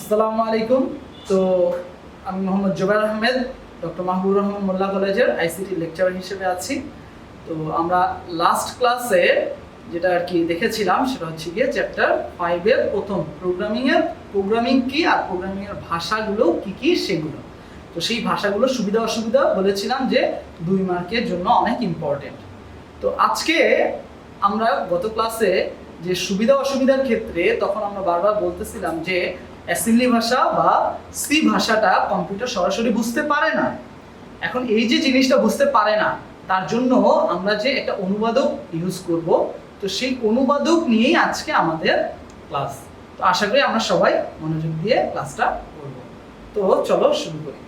আসসালামু আলাইকুম। তো আমি মোহাম্মদ জুবাইর আহমেদ, ডক্টর মাহবুবুর রহমান মোল্লা কলেজের আইসিটি লেকচারার হিসেবে আছি। তো আমরা লাস্ট ক্লাসে যেটা আর কি দেখেছিলাম সেটা হচ্ছে গিয়ে চ্যাপ্টার 5 এর প্রথম প্রোগ্রামিং কি আর প্রোগ্রামিং এর ভাষাগুলো কি কি সেগুলো। তো সেই ভাষাগুলোর সুবিধা অসুবিধা বলেছিলাম যে 2 মার্কের জন্য অনেক ইম্পর্টেন্ট। তো আজকে আমরা গত ক্লাসে যে সুবিধা অসুবিধার ক্ষেত্রে তখন আমরা বারবার বলতেছিলাম যে অ্যাসেম্বলি ভাষা বা সি ভাষাটা কম্পিউটার সরাসরি বুঝতে পারে না। এখন এই যে জিনিসটা বুঝতে পারে না তার জন্য আমরা যে একটা অনুবাদক ইউজ করব, তো সেই অনুবাদক নিয়েই আজকে আমাদের ক্লাস। তো আশা করি আমরা সবাই মনোযোগ দিয়ে ক্লাসটা করব। তো চলো শুরু করি।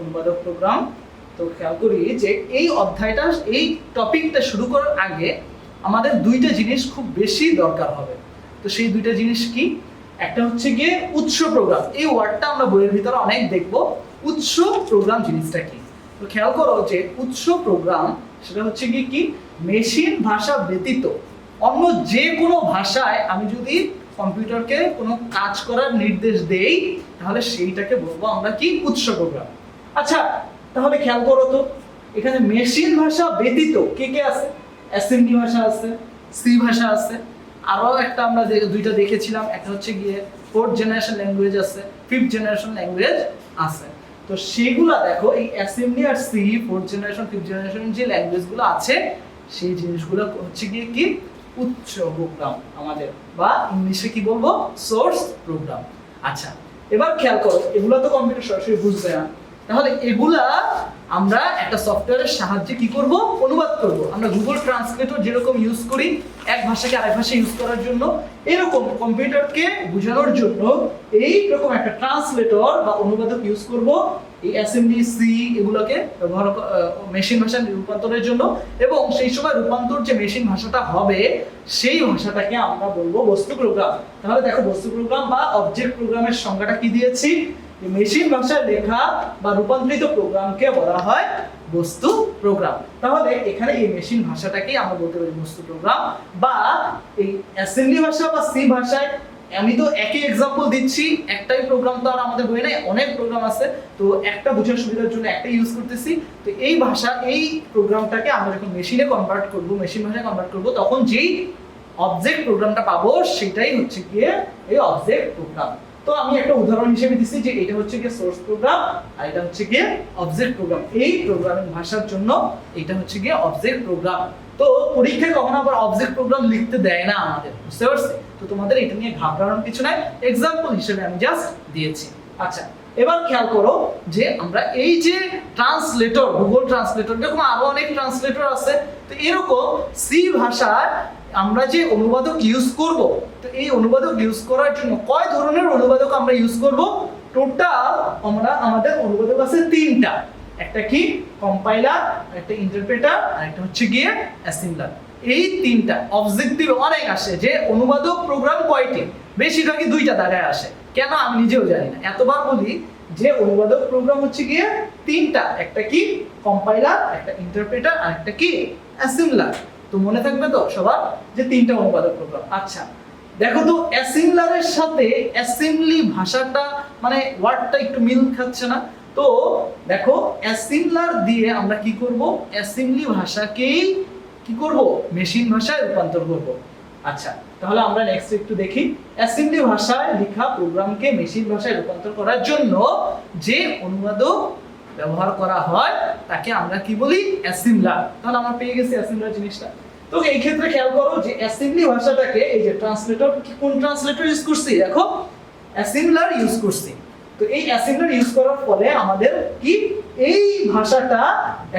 অনুবাদক প্রোগ্রাম। তো খেয়াল করি যে এই অধ্যায়টা এই টপিকটা শুরু করার আগে আমাদের 2টা জিনিস খুব বেশি দরকার হবে। তো সেই 2টা জিনিস কি? একটা হচ্ছে গিয়ে উৎস প্রোগ্রাম। এই ওয়ার্ডটা আমরা বইয়ের ভিতরে অনেক দেখব। উৎস প্রোগ্রাম জিনিসটা কি? তো খেয়াল করো যে উৎস প্রোগ্রাম সেটা হচ্ছে গিয়ে কি, মেশিন ভাষা ব্যতীত অন্য যে কোনো ভাষায় আমি যদি কম্পিউটারকে কোনো কাজ করার নির্দেশ দেই তাহলে সেইটাকে বলবো আমরা কি, উৎস প্রোগ্রাম। আচ্ছা, তাহলে খেয়াল করো তো এখানে মেশিন ভাষা ব্যতীত কে কে আছে? অ্যাসেম্বলি ভাষা আছে, সি ভাষা আছে, আরো একটা আমরা 2টা দেখেছিলাম, একটা হচ্ছে গিয়ে 4th জেনারেশন ল্যাঙ্গুয়েজ আছে, 5th জেনারেশন ল্যাঙ্গুয়েজ আছে। তো সেগুলা দেখো, এই অ্যাসেম্বলি আর C 4th generation 5th generation যে ল্যাঙ্গুয়েজগুলো আছে সেই জিনিসগুলো হচ্ছে গিয়ে কি, উৎস প্রোগ্রাম আমাদের, বা ইংলিশে কি বলবো, সোর্স প্রোগ্রাম। আচ্ছা, এবার খেয়াল করো এগুলো তো কম্পিউটার সরাসরি বুঝবে না, তাহলে এগুলা আমরা একটা সফটওয়্যারের সাহায্যে কি করব, অনুবাদ করব। আমরা গুগল ট্রান্সলেটর যেরকম ইউজ করি এক ভাষাকে আরেক ভাষায় ইউজ করার জন্য, এরকম কম্পিউটারকে বোঝানোর জন্য এই রকম একটা ট্রান্সলেটর বা অনুবাদক ইউজ করব এই অ্যাসেম্বলি সি এগুলোকে ব্যবহার মেশিন ভাষায় রূপান্তরের জন্য। এবং সেই সময় রূপান্তর যে মেশিন ভাষাটা হবে সেই ভাষাটাকে আমরা বলবো বস্তু প্রোগ্রাম। তাহলে দেখো, বস্তু প্রোগ্রাম বা অবজেক্ট প্রোগ্রামের সংজ্ঞাটা কি দিয়েছি, মেশিন ভাষায় লেখা বা রূপান্তরিত প্রোগ্রামকে বলা হয় বস্তু প্রোগ্রাম। তাহলে এখানে এই মেশিন ভাষাটাকে আমরা বলতে পারি বস্তু প্রোগ্রাম। বা এই অ্যাসেম্বলি ভাষা বা সি ভাষায় আমি তো একই एग्जांपल দিচ্ছি, একটাই প্রোগ্রাম তো আর আমাদের বইয়ে নাই, অনেক প্রোগ্রাম আছে। তো একটা বোঝার সুবিধার জন্য একটা ইউজ করতেছি। তো এই ভাষা, এই প্রোগ্রামটাকে আমরা যখন মেশিনে কনভার্ট করব, মেশিন ভাষায় কনভার্ট করব, তখন যেই অবজেক্ট প্রোগ্রামটা পাবো সেটাই হচ্ছে গিয়ে এই অবজেক্ট প্রোগ্রাম। তো আমি একটা উদাহরণ হিসেবে দিচ্ছি যে এটা হচ্ছে গিয়ে সোর্স প্রোগ্রাম আর এটা হচ্ছে গিয়ে অবজেক্ট প্রোগ্রাম। এই প্রোগ্রামিং ভাষার জন্য এটা হচ্ছে গিয়ে অবজেক্ট প্রোগ্রাম। তো পরীক্ষায় কখনো আবার অবজেক্ট প্রোগ্রাম লিখতে দেয় না আমাদের, বুঝতে পারছি? তো তোমাদের এটা নিয়ে ঘাবড়ানোর কিছু নাই, एग्जांपल হিসেবে আমি জাস্ট দিয়েছি। আচ্ছা, এবার খেয়াল করো যে আমরা এই যে ট্রান্সলেটর, গুগল ট্রান্সলেটর, এরকম আরো অনেক ট্রান্সলেটর আছে। তো এরকম সি ভাষায় আমরা যে অনুবাদক ইউজ করব, তো এই অনুবাদক ইউজ করার জন্য কয় ধরনের অনুবাদক আমরা ইউজ করব? টোটাল আমাদের অনুবাদক আছে 3টা। একটা কি, কম্পাইলার, একটা ইন্টারপ্রেটার, আর একটা হচ্ছে গিয়ে অ্যাসেম্বলার। এই 3টা অবজেক্টিভ অনেক আসে যে অনুবাদক প্রোগ্রাম কয়টি, বেশিরভাগই 2টা দাগায় আসে। কেন আমি নিজেও জানি না, এতবার বলি যে অনুবাদক প্রোগ্রাম হচ্ছে গিয়ে 3টা। একটা কি, কম্পাইলার, একটা ইন্টারপ্রেটার, আর একটা কি, অ্যাসেম্বলার। তো মনে থাকবে তো সবার যে 3টা অনুবাদক প্রোগ্রাম। আচ্ছা, দেখো তো অ্যাসেম্বলারের সাথে অ্যাসেম্বলি ভাষাটা মানে ওয়ার্ডটা একটু মিল খাচ্ছে না। তো দেখো, অ্যাসেম্বলার দিয়ে আমরা কি করব, অ্যাসেম্বলি ভাষাকেই কি করব, মেশিন ভাষায় রূপান্তর করব। আচ্ছা, তাহলে আমরা নেক্সট একটু দেখি, অ্যাসেম্বলি ভাষায় লেখা প্রোগ্রামকে মেশিন ভাষায় রূপান্তর করার জন্য যে অনুবাদক ব্যবহার করা হয় তাকে আমরা কি বলি, অ্যাসেম্বলার। তাহলে আমরা পেয়ে গেছি অ্যাসেম্বলার জিনিসটা। তো এই ক্ষেত্রে খেয়াল করো যে অ্যাসেম্বলি ভাষাটাকে এই যে ট্রান্সলেটর, কোন ট্রান্সলেটর ইউজ করছি, দেখো অ্যাসেম্বলার ইউজ করছি। তো এই অ্যাসেম্বলার ইউজ করার ফলে আমাদের কি, এই ভাষাটা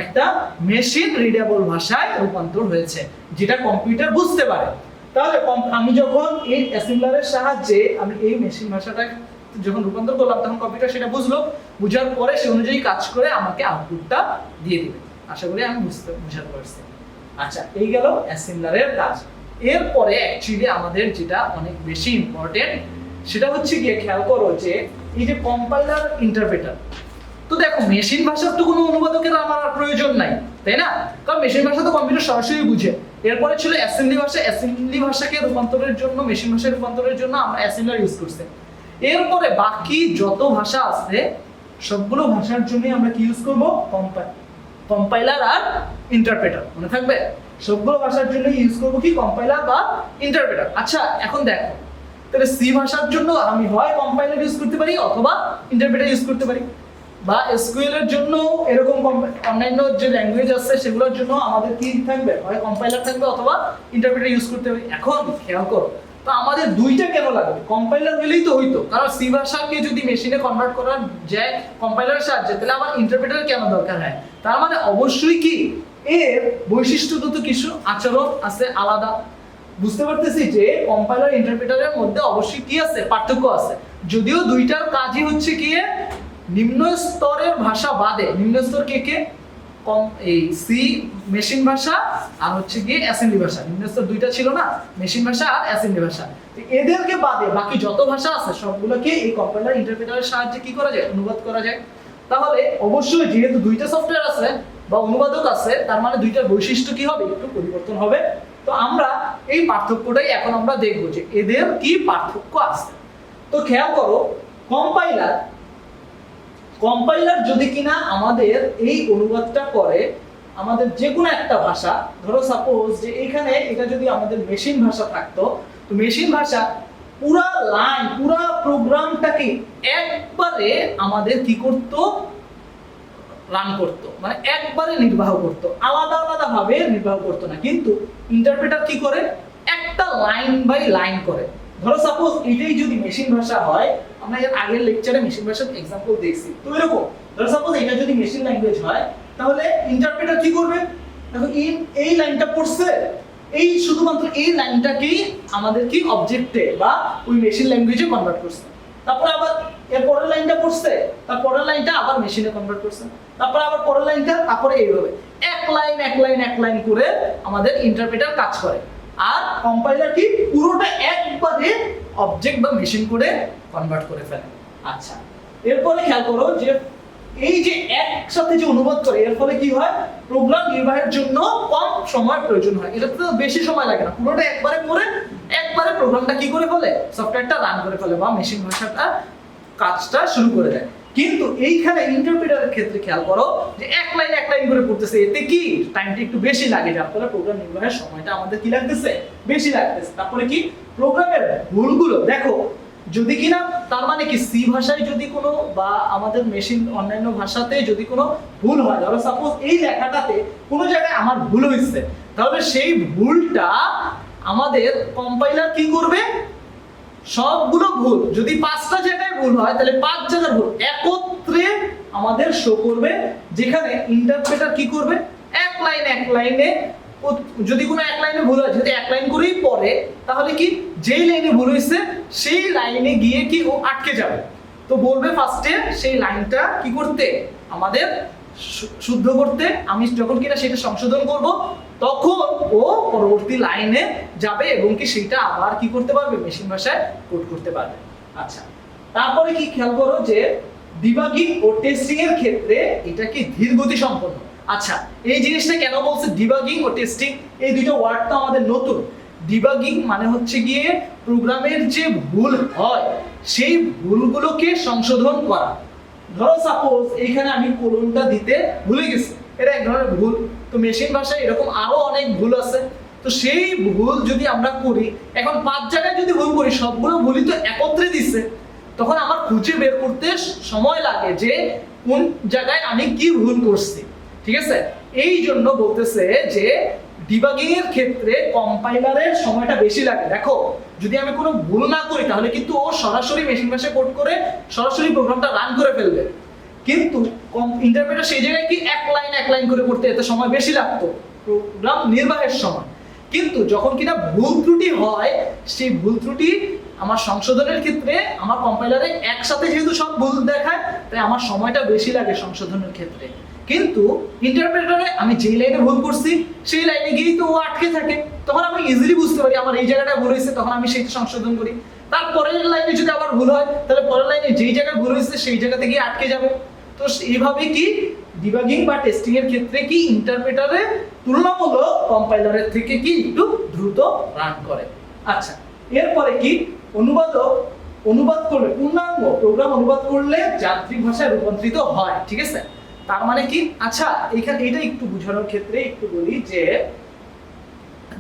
একটা মেশিন রিডেবল ভাষায় রূপান্তর হয়েছে যেটা কম্পিউটার বুঝতে পারে। তাহলে আমি যখন এই অ্যাসেম্বলারের সাহায্যে আমি এই মেশিন ভাষাটা যখন রূপান্তর করলাম তখন কম্পিউটার সেটা বুঝলো, বুঝার পরে সে অনুযায়ী কাজ করে আমাকে আউটপুটটা দিয়ে দিবে। আশা করি আমি বুঝাতে পারছি। আচ্ছা, এই গেল অ্যাসেম্বলারের কাজ। এরপরে অ্যাকচুয়ালি আমাদের যেটা অনেক বেশি ইম্পর্টেন্ট সেটা হচ্ছে গিয়ে, খেয়াল করো যে এই যে কম্পাইলার, ইন্টারপ্রেটার। তো দেখো, মেশিন ভাষার তো কোনো অনুবাদকের আমার প্রয়োজন নাই, তাই না? কারণ মেশিন ভাষা তো কম্পিউটার সরাসরি বুঝে। এরপরে ছিল অ্যাসেম্বলি ভাষা। অ্যাসেম্বলি ভাষাকে রূপান্তরের জন্য, মেশিন ভাষায় রূপান্তরের জন্য আমরা অ্যাসেম্বলার ইউজ করছি। এরপরে বাকি যত ভাষা আছে সবগুলো ভাষার জন্য আমরা কি ইউজ করব? কম্পাইলার আর ইন্টারপ্রেটার। মনে থাকবে, সবগুলো ভাষার জন্য ইউজ করব কি? কম্পাইলার বা ইন্টারপ্রেটার। আচ্ছা এখন দেখো, তাহলে সি ভাষার জন্য আমি হয় কম্পাইলার ইউজ করতে পারি অথবা ইন্টারপ্রেটার ইউজ করতে পারি, বা এসকিউএল এর জন্য এরকম অন্যান্য যে ল্যাঙ্গুয়েজ আছে সেগুলোর জন্য আমাদের কি থাকবে? হয় কম্পাইলার থাকবে অথবা ইন্টারপ্রেটার ইউজ করতে হবে। এখন খেয়াল করো, তো আমাদের দুইটা কেন লাগবে? কম্পাইলার হলেই তো হইতো, কারণ সি ভাষাকে যদি মেশিনে কনভার্ট করা যায় কম্পাইলারের সাহায্যে, তাহলে আমার ইন্টারপ্রেটার কেন দরকার হয়? তার মানে অবশ্যই কি এর বৈশিষ্ট্যগত কিছু আচরণ আছে আলাদা। বুঝতে পারতেছি যে কম্পাইলার ইন্টারপ্রেটারের মধ্যে অবশ্যই কি আছে? পার্থক্য আছে। যদিও দুইটার কাজই হচ্ছে কি নিম্ন স্তরের ভাষা বাদে, নিম্ন স্তর কে এই সি মেশিন ভাষা আর হচ্ছে গিয়ে অ্যাসেম্বলি ভাষা, নিম্ন স্তর দুইটা ছিল না, মেশিন ভাষা আর অ্যাসেম্বলি ভাষা। এদেরকে বাদে বাকি যত ভাষা আছে সবগুলোকে এই কম্পাইলার ইন্টারপ্রেটারের সাহায্যে কি করা যায়? অনুবাদ করা যায়। তাহলে অবশ্যই যেহেতু দুইটা সফটওয়্যার আছে বা অনুবাদক আছে, তার মানে দুইটার বৈশিষ্ট্য কি হবে? একটু পরিবর্তন হবে। তো আমরা এই পার্থক্যটাই এখন আমরা দেখব যে এদের কি পার্থক্য আছে। তো খেয়াল করো, কম্পাইলার যদি কিনা আমাদের এই অনুবাদটা করে আমাদের যে কোনো একটা ভাষা, ধরো সাপোজ যে এখানে এটা যদি আমাদের মেশিন ভাষা থাকতো, তো মেশিন ভাষা পুরা লাইন পুরা প্রোগ্রামটাকে একবারে আমাদের কি করত? রান করত, মানে একবারে নির্বাহ করত, আলাদা আলাদা ভাবে নির্বাহ করত না। কিন্তু ইন্টারপ্রেটার কি করে? একটা লাইন বাই লাইন করে। ধরো সাপোজ এটাই যদি মেশিন ভাষা হয়, আমরা এর আগের লেকচারে মেশিন ভাষার एग्जांपल দেখছি, তো এরকম ধরো সাপোজ এটা যদি মেশিন ল্যাঙ্গুয়েজ হয়, তাহলে ইন্টারপ্রেটার কি করবে? দেখো এই লাইনটা পড়ছে, এই শুধুমাত্র এই লাইনটাকেই আমাদের কি অবজেক্টে বা ওই মেশিন ল্যাঙ্গুয়েজে কনভার্ট করছে। তারপর আবার এর পরের লাইনটা পড়ছে, তার পরের লাইনটা আবার মেশিনে কনভার্ট করছে, তারপর আবার পরের লাইনটা, তারপরে এইভাবে এক লাইন করে আমাদের ইন্টারপ্রেটার কাজ করে। আর কম্পাইলার কি পুরোটা একবারে অবজেক্ট বা মেশিন করে কনভার্ট করে ফেলে। আচ্ছা, এরপরে খেয়াল করো যে এই যে একসাথে যে অনুবাদ করে, এর ফলে কি হয়? প্রোগ্রাম নির্বাহের জন্য কম সময় প্রয়োজন হয়। এটা তো বেশি সময় লাগে না, পুরোটা একবারে করে একবারে প্রোগ্রামটা কি করে ফেলে? সফটওয়্যারটা রান করে ফেলে বা মেশিন ভাষাটা কাজটা শুরু করে দেয়। কিন্তু এইখানে ইন্টারপ্রেটারের ক্ষেত্রে খেয়াল করো যে এক লাইন করে পড়তেছে, এতে কি টাইমটা একটু বেশি লাগে, যার ফলে প্রোগ্রাম নির্বাহের সময়টা আমাদের কি লাগতেছে? বেশি লাগতেছে। তারপরে কি প্রোগ্রামের ভুলগুলো দেখো, যদি কিনা তার মানে কি সি ভাষায় যদি কোনো বা আমাদের মেশিন অন্যান্য ভাষাতে যদি কোনো ভুল হয়, ধরো সাপোজ এই লেখাটাতে কোনো জায়গায় আমার ভুল হয়েছে, তাহলে সেই ভুলটা আমাদের কম্পাইলার কি করবে? সবগুলো ভুল, যদি 5টা জায়গায় ভুল হয় তাহলে 5 জায়গার ভুল একত্রে আমাদের শো করবে, যেখানে ইন্টারপ্রেটার কি করবে? এক লাইনে যদি কোনো এক লাইনে ভুল হয়, যদি এক লাইন করেই পড়ে, তাহলে কি যেই লাইনে ভুল হয়েছে সেই লাইনে গিয়ে কি ও আটকে যাবে। তো বলবে ফার্স্টে সেই লাইনটা কি করতে? আমাদের শুদ্ধ করতে। আমি যখন কিনা সেটা সংশোধন করব, তখন ও পরবর্তী লাইনে যাবে এবং কি সেটা আবার কি করতে পারবে? মেশিন ভাষায় কোড করতে পারবে। আচ্ছা, তারপরে কি খেয়াল করো যে ডিবাগিং ও টেস্টিং এর ক্ষেত্রে এটা কি ধীর গতি সম্পন্ন। আচ্ছা, এই জিনিসটা কেন বলছে ডিবাগিং ও টেস্টিং? এই দুটো ওয়ার্ড তো আমাদের নতুন। ডিবাগিং মানে হচ্ছে গিয়ে প্রোগ্রামের যে ভুল হয় সেই ভুলগুলোকে সংশোধন করা। ধরো সাপোজ এইখানে আমি কোলনটা দিতে ভুলে গেছি, এটা এক ধরনের ভুল। তো মেশিন ভাষায় এরকম আরো অনেক ভুল আছে। তো সেই ভুল যদি আমরা করি, এখন 5 জায়গায় যদি ভুল করি, সবগুলো ভুলই তো একত্রে দিচ্ছে, তখন আমার খুঁজে বের করতে সময় লাগে যে কোন জায়গায় আমি কি ভুল করছি। ঠিক আছে, এই জন্য বলতেছে যে ডিবাগিং এর ক্ষেত্রে কম্পাইলারের সময়টা বেশি লাগে। দেখো, যদি আমি কোনো ভুল না করি তাহলে কিন্তু ও সরাসরি মেশিন ভাষায় কোড করে সরাসরি প্রোগ্রামটা রান করে ফেলবে। কিন্তু ইন্টারপ্রেটার সেই জায়গায় কি এক লাইন করে করতে এত সময় বেশি লাগতো প্রোগ্রাম নির্বাহের সময়। কিন্তু যখন কিনা ভুল ত্রুটি হয়, সেই ভুল ত্রুটি আমার সংশোধনের ক্ষেত্রে আমার কম্পাইলারে একসাথে যেহেতু সব ভুল দেখায়, তাই আমার সময়টা বেশি লাগে সংশোধনের ক্ষেত্রে। কিন্তু ইন্টারপ্রেটারে আমি যেই লাইনে ভুল করছি সেই লাইনে গিয়েই তো ও আটকে থাকে, তখন আমি ইজিলি বুঝতে পারি আমার এই জায়গাটা ভুল হয়েছে, তখন আমি সেইটা সংশোধন করি। তারপরের লাইনে যদি আবার ভুল হয়, তাহলে পরের লাইনে যেই জায়গায় ভুল হয়েছে সেই জায়গাতে গিয়ে আটকে যাবে। তো এইভাবে কি ডিবাগিং বা টেস্টিং এর ক্ষেত্রে কি ইন্টারপ্রেটারে তুলনামূলক কম্পাইলারের থেকে কি একটু দ্রুত রান করে। আচ্ছা, এরপরে কি অনুবাদক অনুবাদ করলে, পূর্ণাঙ্গ প্রোগ্রাম অনুবাদ করলে যান্ত্রিক ভাষায় রূপান্তরিত হয়। ঠিক আছে, তার মানে কি? আচ্ছা, এখানে এটা একটু বোঝানোর ক্ষেত্রে একটু বলি যে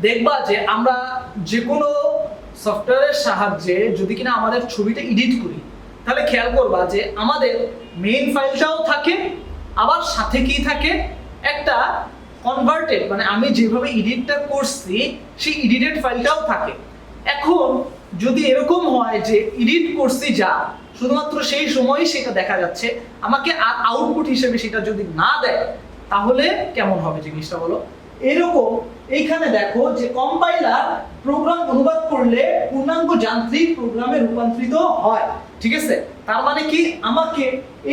দেখবা যে আমরা যে কোনো সফটওয়্যারের সাহায্যে যদি কিনা আমাদের ছবিটা এডিট করি, তাহলে খেয়াল করবা যে আমাদের মেইন ফাইলটাও থাকে, আবার সাথে কি থাকে, একটা কনভার্টেড, মানে আমি যেভাবে এডিটটা করছি সেই এডিটেড ফাইলটাও থাকে। এখন যদি এরকম হয় যে এডিট করছি যা শুধুমাত্র সেই সময়ই সেটা দেখা যাচ্ছে, আমাকে আর আউটপুট হিসেবে সেটা যদি না দেয়, তাহলে কেমন হবে জিনিসটা বলো? এরকম এইখানে দেখো যে কম্পাইলার প্রোগ্রাম অনুবাদ করলে পূর্ণাঙ্গ যান্ত্রিক প্রোগ্রামে রূপান্তরিত হয়। ঠিক আছে, তার মানে কি? আমাকে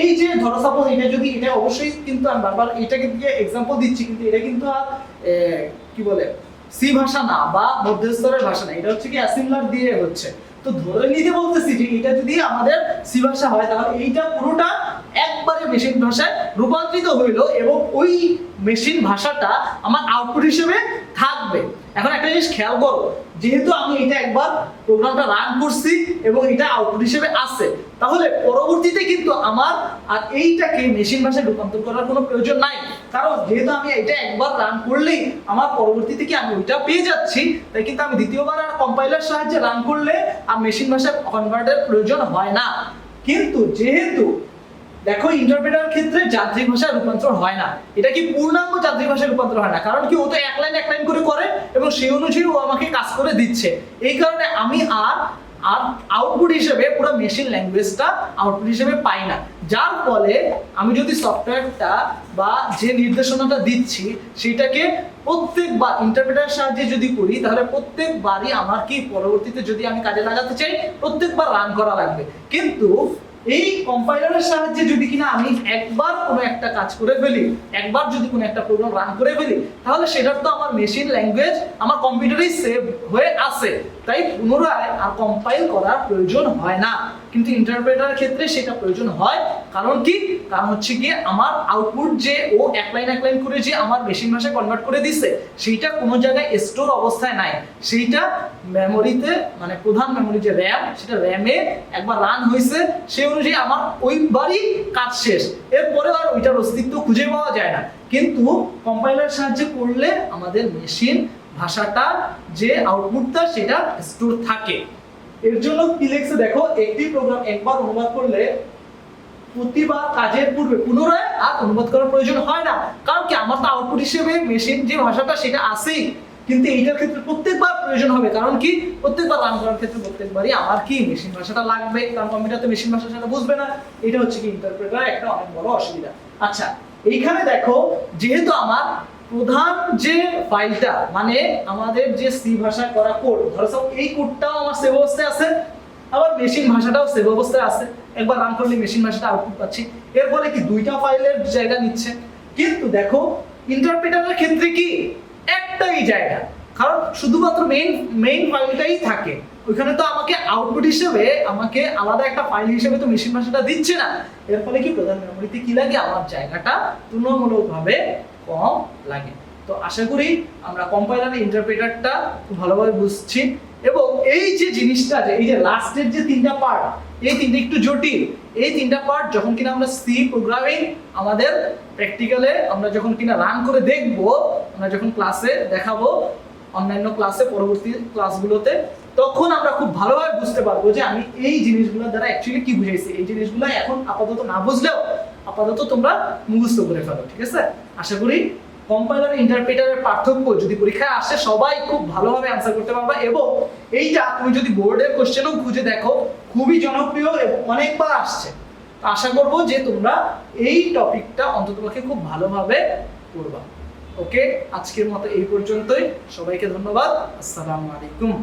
এই যে ধরো সাপোজ এটা যদি, এটা অবশ্যই কিন্তু আমি বারবার এটাকে দিয়ে এক্সাম্পল দিচ্ছি, কিন্তু এটা কিন্তু আর কি বলে সি ভাষা না বা মধ্যস্তরের ভাষা না, এটা হচ্ছে কি অ্যাসেম্বলার দিয়ে হচ্ছে। তো ধরে নিতে বলতেছি যে এটা যদি আমাদের সি ভাষা হয়, তাহলে এইটা পুরোটা একবারে মেশিন ভাষায় রূপান্তরিত হইলো এবং ওই মেশিন ভাষাটা আমার আউটপুট হিসেবে থাকবে। এখন একটা জিনিস খেয়াল করো, যেহেতু আমি এটা একবার প্রোগ্রামটা রান করছি এবং এটা আউটপুট হিসেবে আসে, তাহলে পরবর্তীতে কিন্তু আমার আর এইটাকে মেশিন ভাষায় রূপান্তর করার কোনো প্রয়োজন নাই, কারণ যেহেতু আমি এটা একবার রান করলেই আমার পরবর্তীতে কি আমি ওইটা পেয়ে যাচ্ছি, তাই কিন্তু আমি দ্বিতীয়বার আর কম্পাইলার সাহায্যে রান করলে আর মেশিন ভাষায় কনভার্টের প্রয়োজন হয় না। কিন্তু যেহেতু দেখো ইন্টারপ্রেটার ক্ষেত্রে যান্ত্রিক ভাষায় রূপান্তর হয় না, এটা কি পূর্ণাঙ্গ যান্ত্রিক ভাষায় রূপান্তর হয় না, কারণ কি ও তো এক লাইন করে এবং সেই অনুযায়ী ও আমাকে কাজ করে দিচ্ছে। এই কারণে আমি আর আউটপুট হিসেবে পুরো মেশিন ল্যাঙ্গুয়েজটা আউটপুট হিসেবে পাই না, যার ফলে আমি যদি সফটওয়্যারটা বা যে নির্দেশনাটা দিচ্ছি সেটাকে প্রত্যেকবার ইন্টারপ্রেটার সাহায্যে যদি করি, তাহলে প্রত্যেকবারই আমার কি পরবর্তীতে যদি আমি কাজে লাগাতে চাই প্রত্যেকবার রান করা লাগবে। কিন্তু এই কম্পাইলারের সাহায্যে যদি কিনা আমি একবার কোনো একটা কাজ করে ফেলি, একবার যদি কোনো একটা প্রোগ্রাম রান করে ফেলি, তাহলে সেটার তো আমার মেশিন ল্যাঙ্গুয়েজ আমার কম্পিউটারেই সেভ হয়ে আছে, তাই পুনরায় আর কম্পাইল করার প্রয়োজন হয় না। কিন্তু ইন্টারপ্রেটারের ক্ষেত্রে সেটা প্রয়োজন হয়। কারণ কি? কারণ হচ্ছে গিয়ে আমার আউটপুট যে ও এক লাইন করে যে আমার মেশিন ভাষায় কনভার্ট করে দিচ্ছে, সেইটা কোনো জায়গায় স্টোর অবস্থায় নাই, সেইটা মেমোরিতে, মানে প্রধান মেমোরি যে র্যাম, সেটা র্যামে একবার রান হয়েছে, সেই অনুযায়ী আমার ওইবারই কাজ শেষ, এরপরে আর ওইটার অস্তিত্ব খুঁজে পাওয়া যায় না। কিন্তু কম্পাইলার সাহায্যে করলে আমাদের মেশিন ভাষাটা যে আউটপুটটা সেটা স্টোর থাকে। এর জন্য কি লিখছে দেখো, একটি প্রোগ্রাম একবার অনুবাদ করলে প্রতিবার কাজের পূর্বে পুনরায় আর অনুবাদ করার প্রয়োজন হয় না, কারণ কি আমার তো আউটপুট হিসেবে মেশিন যে ভাষাটা সেটা আসেই। কিন্তু এইটার ক্ষেত্রে প্রত্যেকবার প্রয়োজন হবে, কারণ কি প্রত্যেকবার রান করার ক্ষেত্রে প্রত্যেকবারই আমার কি মেশিন ভাষাটা লাগবে, কারণ কম্পিউটার তো মেশিন ভাষা সেটা বুঝবে না। এটা হচ্ছে কি ইন্টারপ্রেটার একটা অনেক বড় অসুবিধা। আচ্ছা, এইখানে দেখো যেহেতু আমার প্রধান যে ফাইলটা, মানে আমাদের যে সি ভাষায় করা কোড, ধরো সব এই কোডটাও আমার সেভ অবস্থায় আছে, আবার মেশিন ভাষাটাও সেভ অবস্থায় আছে, একবার রান করলে মেশিন ভাষাটা আউটপুট পাচ্ছি, এর ফলে কি দুইটা ফাইলের জায়গা নিচ্ছে। কিন্তু দেখো ইন্টারপ্রেটারের ক্ষেত্রে কি একটাই জায়গা, কারণ শুধুমাত্র মেইন ফাইলটাই থাকে, ওইখানে তো আমাকে আউটপুট হিসেবে আমাকে আলাদা একটা ফাইল হিসেবে তো মেশিন ভাষাটা দিচ্ছে না। এর ফলে কি প্রধান মেমোরিতে কি লাগে, আমার জায়গাটা তুলনামূলকভাবে কম লাগে। তো আশা করি আমরা কম্পাইলার ইন্টারপ্রেটারটা খুব ভালোভাবে বুঝছি, এবং এই যে জিনিসটা, যে এই যে লাস্টের যে তিনটা পার্ট, এই তিনটা একটু জটিল। এই তিনটা পার্ট যখন কিনা আমরা সি প্রোগ্রামিং আমাদের প্র্যাকটিক্যালে আমরা যখন কিনা রান করে দেখব, আমরা যখন ক্লাসে দেখাবো, অন্যান্য ক্লাসে পরবর্তী ক্লাসগুলোতে, তখন আমরা খুব ভালোভাবে বুঝতে পারবো যে আমি এই জিনিসগুলোর দ্বারা অ্যাকচুয়ালি কি বুঝাইছি। এই জিনিসগুলো এখন আপাতত না বুঝলেও আপাতত তোমরা মুখস্থ করে ফেলো। ঠিক আছে, আশা করি কম্পাইলার ইন্টারপ্রেটারের পার্থক্য যদি পরীক্ষায় আসে সবাই খুব ভালোভাবে অ্যান্সার করতে পারবা, এবং এইটা তুমি যদি বোর্ডের কোশ্চেনও খুঁজে দেখো খুবই জনপ্রিয় এবং অনেকবার আসছে। আশা করব যে তোমরা এই টপিকটা অন্ততপক্ষে খুব ভালোভাবে পড়বা। ওকে, আজকের মতো এই পর্যন্তই। সবাইকে ধন্যবাদ। আসসালামু আলাইকুম।